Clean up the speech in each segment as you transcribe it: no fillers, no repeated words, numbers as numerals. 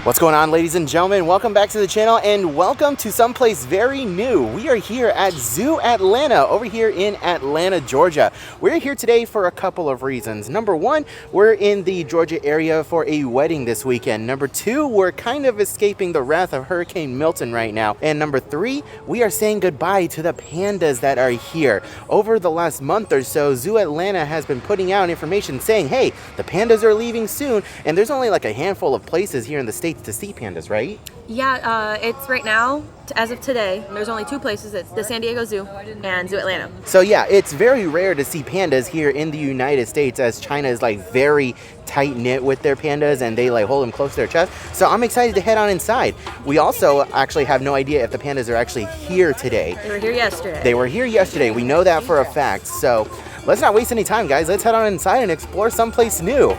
What's going on, ladies and gentlemen? Welcome back to the channel and welcome to someplace very new. We are here at Zoo Atlanta over here in Atlanta, Georgia. We're here today for a couple of reasons. Number one, we're in the Georgia area for a wedding this weekend. Number two, we're kind of escaping the wrath of Hurricane Milton right now. And number three, we are saying goodbye to the pandas that are here. Over the last month or so, Zoo Atlanta has been putting out information saying, hey, the pandas are leaving soon, and there's only like a handful of places here in the States to see pandas, right? Yeah, it's right now, as of today, there's only two places. It's the San Diego Zoo and Zoo Atlanta. So yeah, it's very rare to see pandas here in the United States, as China is like very tight-knit with their pandas and they like hold them close to their chest. So I'm excited to head on inside. We also actually have no idea if the pandas are actually here today. They were here yesterday. They were here yesterday. We know that for a fact. So let's not waste any time, guys. Let's head on inside and explore someplace new.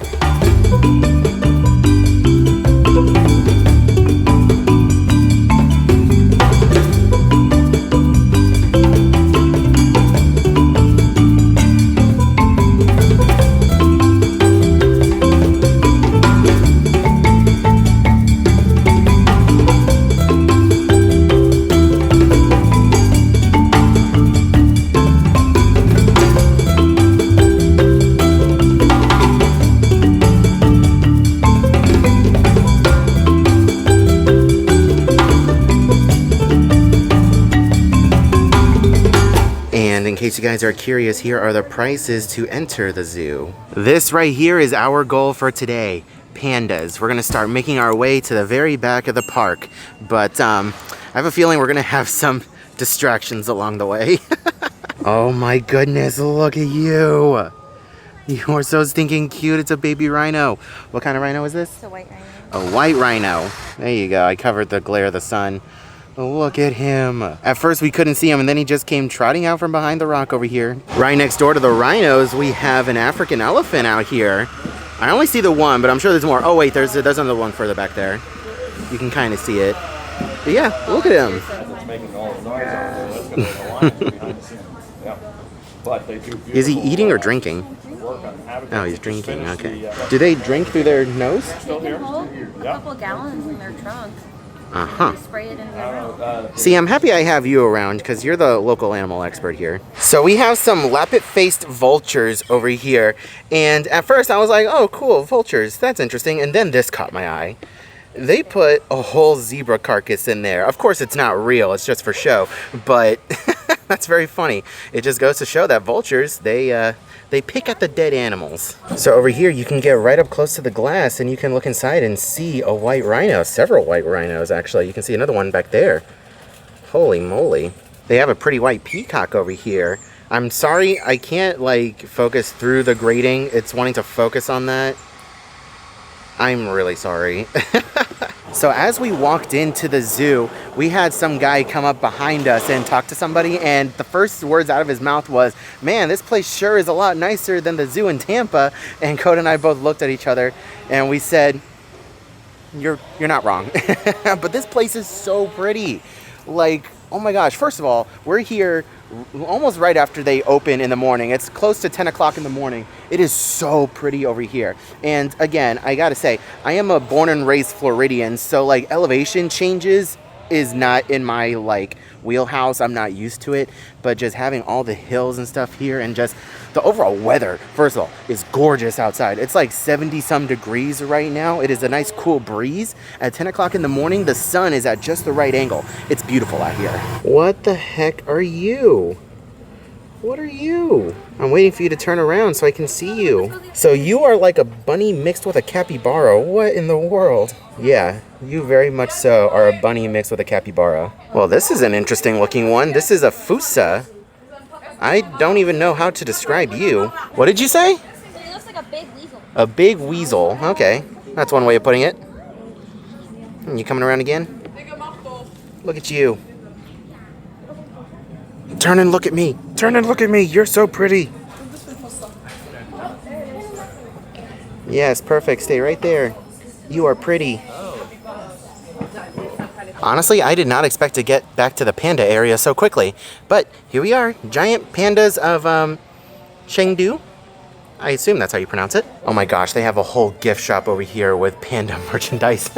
And in case you guys are curious, here are the prices to enter the zoo. This right here is our goal for today, pandas. We're gonna start making our way to the very back of the park, but I have a feeling we're gonna have some distractions along the way. Oh my goodness, look at you. You are so stinking cute. It's a baby rhino. What kind of rhino is this? It's a white rhino. A white rhino. There you go. I covered the glare of the sun. Look at him. At first we couldn't see him, and then he just came trotting out from behind the rock over here. Right next door to the rhinos, we have an African elephant out here. I only see the one, but I'm sure there's more. Oh wait, there's another one further back there. You can kind of see it. But yeah, look at him. Is he eating or drinking? Oh, he's drinking, okay. Do they drink through their nose? They can hold a couple of gallons in their trunk. Uh-huh. Spray it into their mouth. See, I'm happy I have you around because you're the local animal expert here. So we have some lappet-faced vultures over here. And at first I was like, oh, cool, vultures. That's interesting. And then this caught my eye. They put a whole zebra carcass in there. Of course, it's not real. It's just for show. But that's very funny. It just goes to show that vultures, they pick at the dead animals. So over here, you can get right up close to the glass and you can look inside and see a white rhino. Several white rhinos, actually. You can see another one back there. Holy moly. They have a pretty white peacock over here. I'm sorry, I can't like focus through the grating. It's wanting to focus on that. I'm really sorry. So as we walked into the zoo, we had some guy come up behind us and talk to somebody, and the first words out of his mouth was, man, this place sure is a lot nicer than the zoo in Tampa. And Code and I both looked at each other and we said, you're not wrong. But this place is so pretty. Like, oh my gosh, first of all, we're here almost right after they open in the morning. It's close to 10 o'clock in the morning. It is so pretty over here. And again, I gotta say, I am a born and raised Floridian, so like elevation changes is not in my like wheelhouse. I'm not used to it, but just having all the hills and stuff here and just the overall weather, first of all, is gorgeous outside. It's like 70 some degrees right now. It is a nice cool breeze. At 10 o'clock in the morning, the sun is at just the right angle. It's beautiful out here. What the heck are you? What are you? I'm waiting for you to turn around so I can see you. So you are like a bunny mixed with a capybara. What in the world? Yeah, you very much so are a bunny mixed with a capybara. Well, this is an interesting looking one. This is a fusa. I don't even know how to describe you. What did you say? It looks like a big weasel. A big weasel. Okay, that's one way of putting it. You coming around again? Look at you. Turn and look at me. Turn and look at me. You're so pretty. Yes, perfect. Stay right there. You are pretty. Honestly, I did not expect to get back to the panda area so quickly. But here we are. Giant pandas of Chengdu. I assume that's how you pronounce it. Oh my gosh, they have a whole gift shop over here with panda merchandise.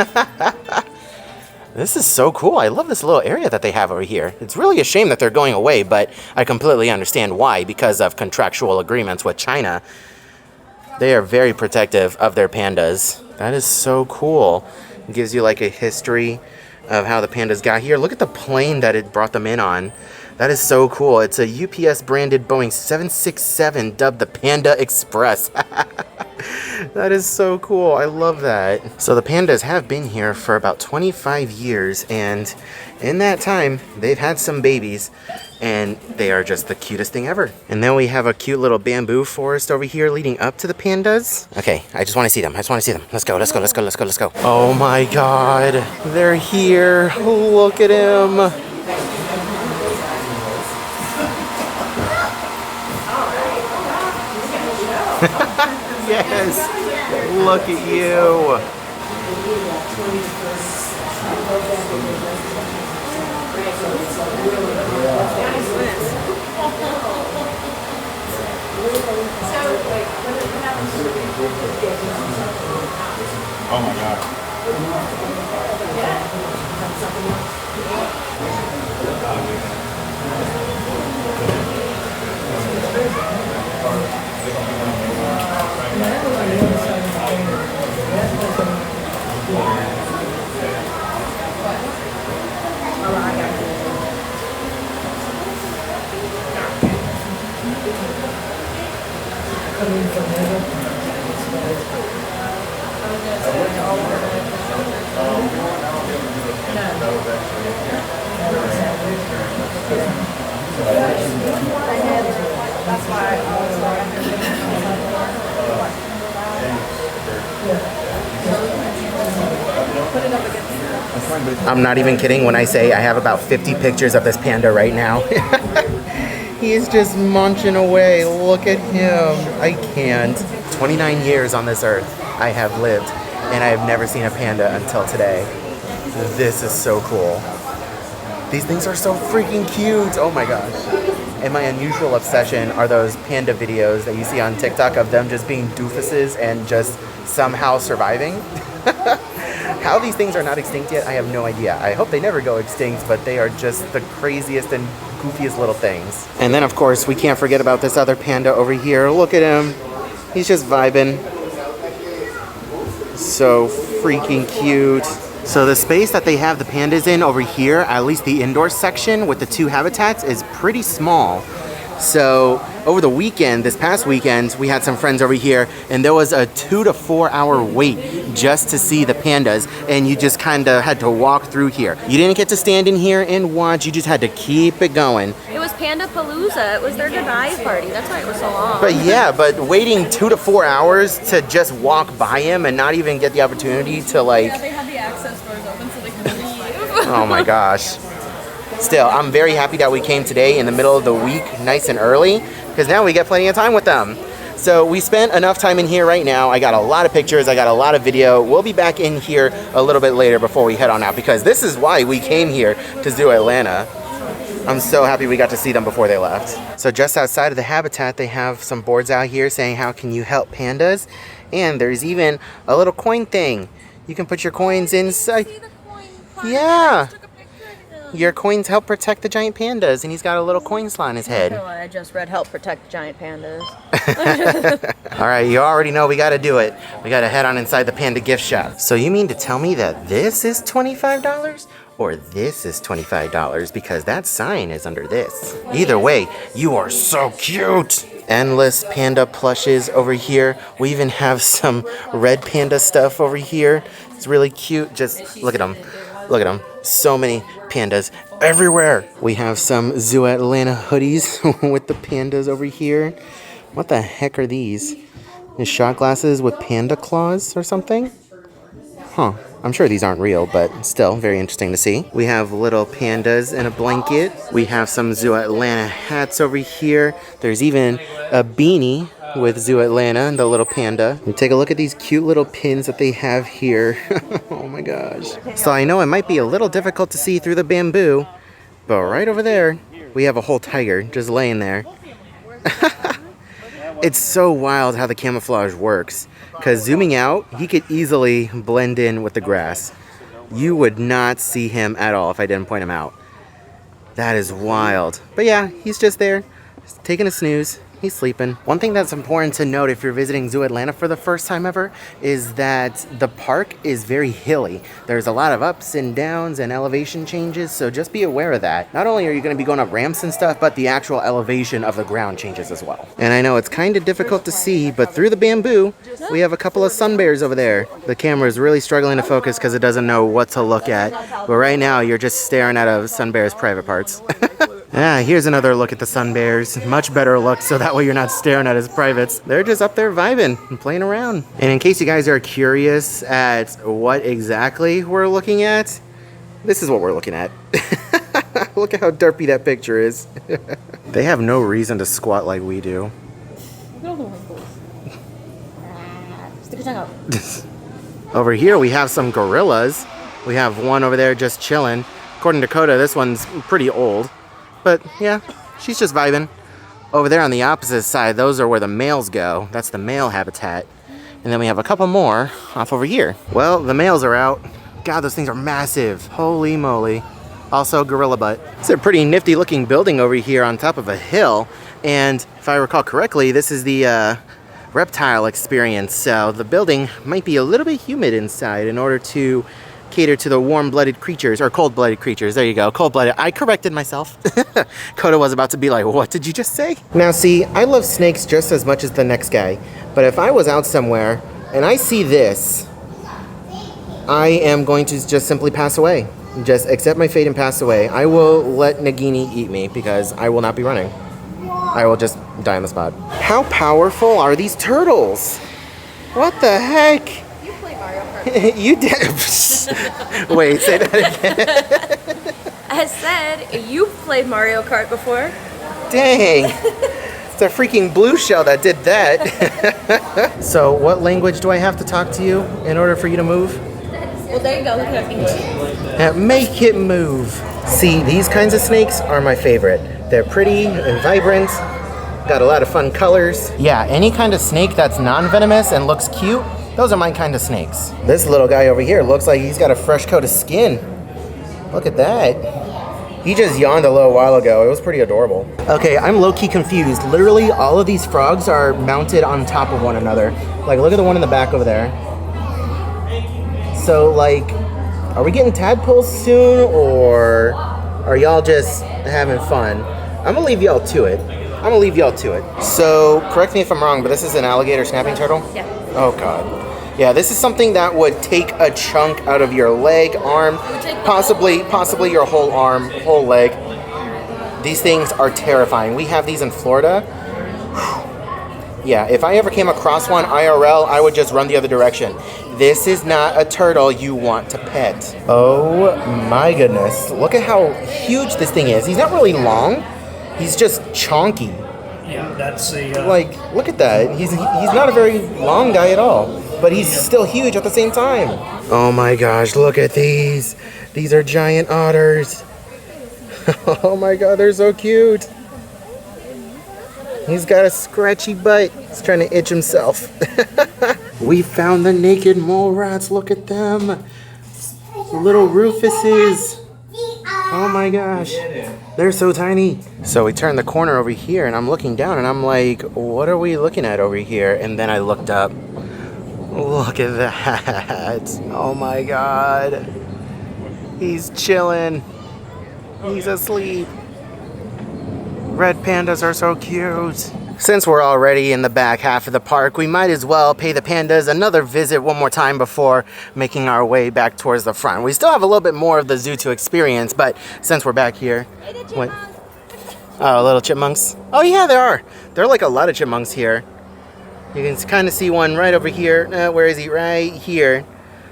This is so cool. I love this little area that they have over here. It's really a shame that they're going away, but I completely understand why, because of contractual agreements with China. They are very protective of their pandas. That is so cool. It gives you like a history of how the pandas got here. Look at the plane that it brought them in on. That is so cool. It's a UPS branded Boeing 767 dubbed the Panda Express. That is so cool. I love that. So the pandas have been here for about 25 years, and in that time, they've had some babies, and they are just the cutest thing ever. And then we have a cute little bamboo forest over here leading up to the pandas. Okay, I just want to see them. Let's go, let's go, let's go, let's go, let's go. Oh my God, they're here. Look at him. Yes, look at you. Oh my God. I'm not even kidding when I say I have about 50 pictures of this panda right now. He's just munching away. Look at him. I can't. 29 years on this earth I have lived, and I have never seen a panda until today. This is so cool. These things are so freaking cute. Oh my gosh. And my unusual obsession are those panda videos that you see on TikTok of them just being doofuses and just somehow surviving. How these things are not extinct yet, I have no idea. I hope they never go extinct, but they are just the craziest and goofiest little things. And then, of course, we can't forget about this other panda over here. Look at him. He's just vibing. So freaking cute. So the space that they have the pandas in over here, at least the indoor section with the two habitats, is pretty small. So over the weekend, this past weekend, we had some friends over here, and there was a 2 to 4 hour wait just to see the pandas, and you just kind of had to walk through here. You didn't get to stand in here and watch, you just had to keep it going. It was Panda Palooza. It was their goodbye party. That's why it was so long. But yeah, but waiting 2 to 4 hours to just walk by him and not even get the opportunity to like... Yeah, they had the access doors open so they could leave. Oh my gosh. Still, I'm very happy that we came today in the middle of the week, nice and early, because now we get plenty of time with them. So we spent enough time in here right now. I got a lot of pictures, I got a lot of video. We'll be back in here a little bit later before we head on out, because this is why we came here to Zoo Atlanta. I'm so happy we got to see them before they left. So just outside of the habitat, they have some boards out here saying, how can you help pandas? And there's even a little coin thing. You can put your coins inside. Yeah. Your coins help protect the giant pandas, and he's got a little coin slot on his head. I just read help protect giant pandas. All right, you already know we got to do it. We got to head on inside the panda gift shop. So you mean to tell me that this is $25 or this is $25, because that sign is under this? Either way, you are so cute. Endless panda plushes over here. We even have some red panda stuff over here. It's really cute. Just look at them. Look at them. So many pandas everywhere. We have some Zoo Atlanta hoodies with the pandas over here. What the heck are these? These shot glasses with panda claws or something? Huh. I'm sure these aren't real, but still very interesting to see. We have little pandas in a blanket. We have some Zoo Atlanta hats over here. There's even a beanie with Zoo Atlanta and the little panda. And take a look at these cute little pins that they have here. Oh my gosh. So I know it might be a little difficult to see through the bamboo, but right over there, we have a whole tiger just laying there. It's so wild how the camouflage works, because zooming out, he could easily blend in with the grass. You would not see him at all if I didn't point him out. That is wild. But yeah, he's just there, just taking a snooze. He's sleeping. One thing that's important to note if you're visiting Zoo Atlanta for the first time ever is that the park is very hilly. There's a lot of ups and downs and elevation changes, so just be aware of that. Not only are you going to be going up ramps and stuff, but the actual elevation of the ground changes as well. And I know it's kind of difficult to see, but through the bamboo, we have a couple of sun bears over there. The camera is really struggling to focus because it doesn't know what to look at. But right now, you're just staring at a sun bear's private parts. Here's another look at the sun bears. Much better look, so that way you're not staring at his privates. They're just up there vibing and playing around. And in case you guys are curious at what exactly we're looking at, this is what we're looking at. Look at how derpy that picture is. They have no reason to squat like we do. Look at all the wrinkles. Stick your tongue out. Over here we have some gorillas. We have one over there just chilling. According to Coda, this one's pretty old. But yeah, she's just vibing. Over there on the opposite side, those are where the males go. That's the male habitat. And then we have a couple more off over here. Well, the males are out. God, those things are massive. Holy moly. Also, gorilla butt. It's a pretty nifty looking building over here on top of a hill. And if I recall correctly, this is the reptile experience. So the building might be a little bit humid inside in order to cater to the warm-blooded creatures, or cold-blooded creatures. There you go, cold-blooded. I corrected myself. Coda was about to be like, what did you just say? Now see, I love snakes just as much as the next guy, but if I was out somewhere and I see this, I am going to just simply pass away. Just accept my fate and pass away. I will let Nagini eat me because I will not be running. I will just die on the spot. How powerful are these turtles? What the heck? You did. Wait, say that again. I said you've played Mario Kart before. Dang. It's a freaking blue shell that did that. So what language do I have to talk to you in order for you to move? Well, there you go. Look at English. Make it move. See, these kinds of snakes are my favorite. They're pretty and vibrant. Got a lot of fun colors. Yeah, any kind of snake that's non-venomous and looks cute, those are my kind of snakes. This little guy over here looks like he's got a fresh coat of skin. Look at that. He just yawned a little while ago. It was pretty adorable. Okay, I'm low-key confused. Literally, all of these frogs are mounted on top of one another. Like, look at the one in the back over there. So, like, are we getting tadpoles soon, or are y'all just having fun? I'm gonna leave y'all to it. So, correct me if I'm wrong, but this is an alligator snapping turtle? Yeah. Oh god. Yeah, this is something that would take a chunk out of your leg, arm, possibly your whole arm, whole leg. These things are terrifying. We have these in Florida. Yeah, if I ever came across one IRL, I would just run the other direction. This is not a turtle you want to pet. Oh my goodness. Look at how huge this thing is. He's not really long. He's just chonky. Yeah, that's a... Like, look at that. He's not a very long guy at all, but he's still huge at the same time. Oh my gosh, look at these. These are giant otters. Oh my god, they're so cute. He's got a scratchy butt. He's trying to itch himself. We found the naked mole rats. Look at them. Little Rufuses. Oh my gosh. They're so tiny. So we turned the corner over here and I'm looking down and I'm like, what are we looking at over here? And then I looked up. Look at that. Oh my god. He's chilling. He's asleep. Red pandas are so cute. Since we're already in the back half of the park, we might as well pay the pandas another visit one more time before making our way back towards the front. We still have a little bit more of the zoo to experience, but since we're back here... What? Oh, little chipmunks. Oh yeah, there are. There are like a lot of chipmunks here. You can kind of see one right over here. Where is he? Right here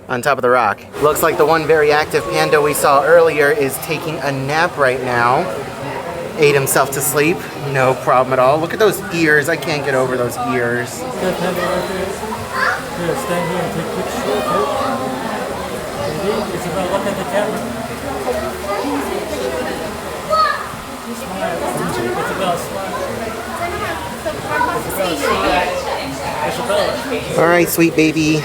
on top of the rock. Looks like the one very active panda we saw earlier is taking a nap right now. Ate himself to sleep. No problem at all. Look at those ears. I can't get over those ears. Stand here and take pictures. Okay? Isabel, look at the camera. Smile. Isabel, smile. All right, sweet baby.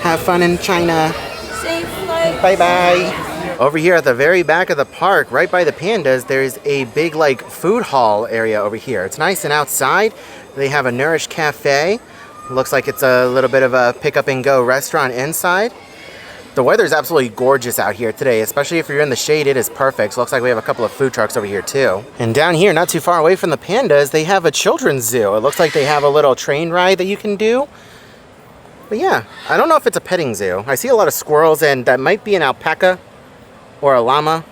Have fun in China. Safe flight. Bye-bye. Over here at the very back of the park, right by the pandas, there's a big like food hall area over here. It's nice and outside. They have a Nourish Cafe. Looks like it's a little bit of a pick up and go restaurant inside. The weather is absolutely gorgeous out here today, especially if you're in the shade, it is perfect. So looks like we have a couple of food trucks over here too. And down here, not too far away from the pandas, they have a children's zoo. It looks like they have a little train ride that you can do. But yeah, I don't know if it's a petting zoo. I see a lot of squirrels, and that might be an alpaca or a llama.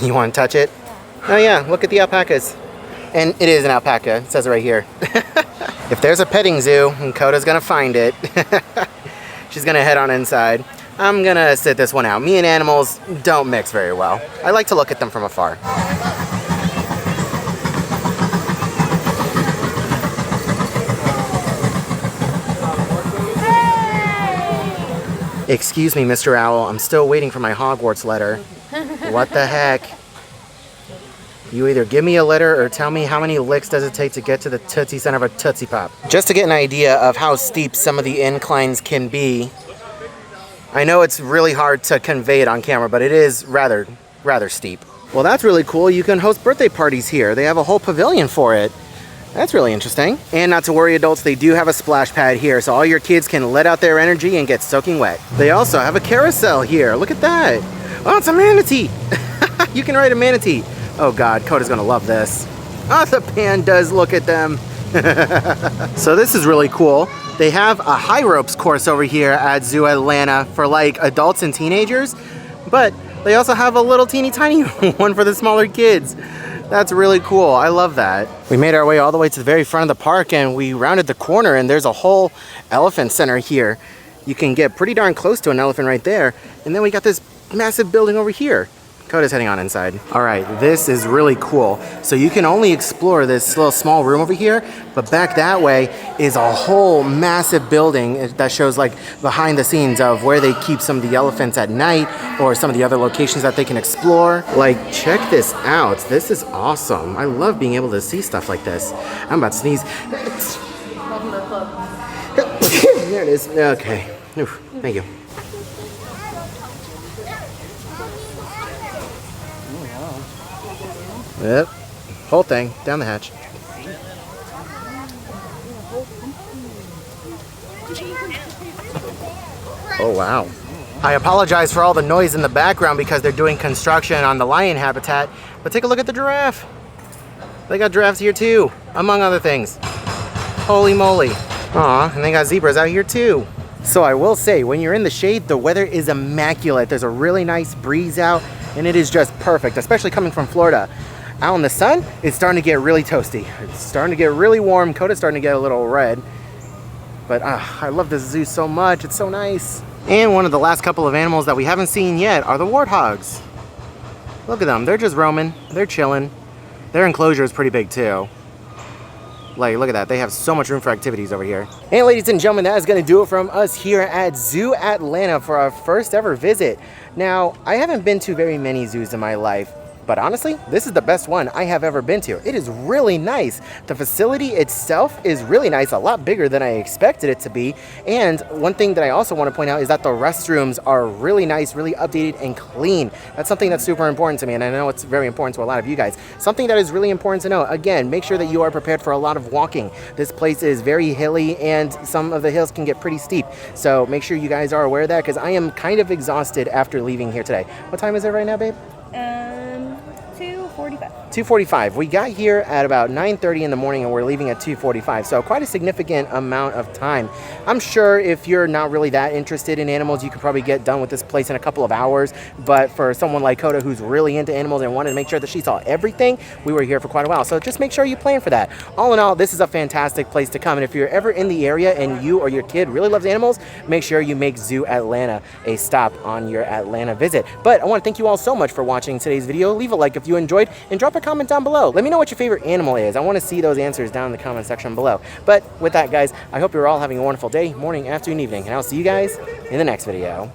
You want to touch it? Oh yeah, look at the alpacas. And it is an alpaca, it says it right here. If there's a petting zoo, Coda's gonna find it. She's gonna head on inside. I'm gonna sit this one out. Me and animals don't mix very well. I like to look at them from afar. Hey! Excuse me, Mr. Owl. I'm still waiting for my Hogwarts letter. What the heck? You either give me a letter or tell me how many licks does it take to get to the Tootsie Center of a Tootsie Pop. Just to get an idea of how steep some of the inclines can be. I know it's really hard to convey it on camera, but it is rather steep. Well, that's really cool. You can host birthday parties here. They have a whole pavilion for it. That's really interesting. And not to worry, adults, they do have a splash pad here, so all your kids can let out their energy and get soaking wet. They also have a carousel here. Look at that. Oh, it's a manatee. You can ride a manatee. Oh God, Coda's gonna love this. Oh, the pandas, look at them. So this is really cool. They have a high ropes course over here at Zoo Atlanta for like adults and teenagers, but they also have a little teeny tiny one for the smaller kids. That's really cool. I love that. We made our way all the way to the very front of the park and we rounded the corner and there's a whole elephant center here. You can get pretty darn close to an elephant right there. And then we got this massive building over here. Coda's heading on inside. All right, this is really cool. So you can only explore this little small room over here, but back that way is a whole massive building that shows like behind the scenes of where they keep some of the elephants at night or some of the other locations that they can explore. Like, check this out. This is awesome. I love being able to see stuff like this. I'm about to sneeze. There it is. Okay. Oof, thank you. Yep, whole thing, down the hatch. Oh wow. I apologize for all the noise in the background because they're doing construction on the lion habitat, but take a look at the giraffe. They got giraffes here too, among other things. Holy moly. Aw, and they got zebras out here too. So I will say, when you're in the shade, the weather is immaculate. There's a really nice breeze out, and it is just perfect, especially coming from Florida. Out in the sun, it's starting to get really toasty. It's starting to get really warm. Coda's starting to get a little red. But I love this zoo so much. It's so nice. And one of the last couple of animals that we haven't seen yet are the warthogs. Look at them. They're just roaming. They're chilling. Their enclosure is pretty big too. Like, look at that. They have so much room for activities over here. And ladies and gentlemen, that is going to do it from us here at Zoo Atlanta for our first ever visit. Now, I haven't been to very many zoos in my life, but honestly, this is the best one I have ever been to. It is really nice. The facility itself is really nice, a lot bigger than I expected it to be. And one thing that I also want to point out is that the restrooms are really nice, really updated and clean. That's something that's super important to me, and I know it's very important to a lot of you guys. Something that is really important to know, again, make sure that you are prepared for a lot of walking. This place is very hilly and some of the hills can get pretty steep. So make sure you guys are aware of that because I am kind of exhausted after leaving here today. What time is it right now, babe? 2:45. We got here at about 9:30 in the morning and we're leaving at 2:45. So quite a significant amount of time. I'm sure if you're not really that interested in animals, you could probably get done with this place in a couple of hours. But for someone like Coda who's really into animals and wanted to make sure that she saw everything, we were here for quite a while. So just make sure you plan for that. All in all, this is a fantastic place to come. And if you're ever in the area and you or your kid really loves animals, make sure you make Zoo Atlanta a stop on your Atlanta visit. But I want to thank you all so much for watching today's video. Leave a like if you enjoyed and drop a comment down below. Let me know what your favorite animal is. I want to see those answers down in the comment section below. But with that, guys, I hope you're all having a wonderful day, morning, afternoon, evening, and I'll see you guys in the next video.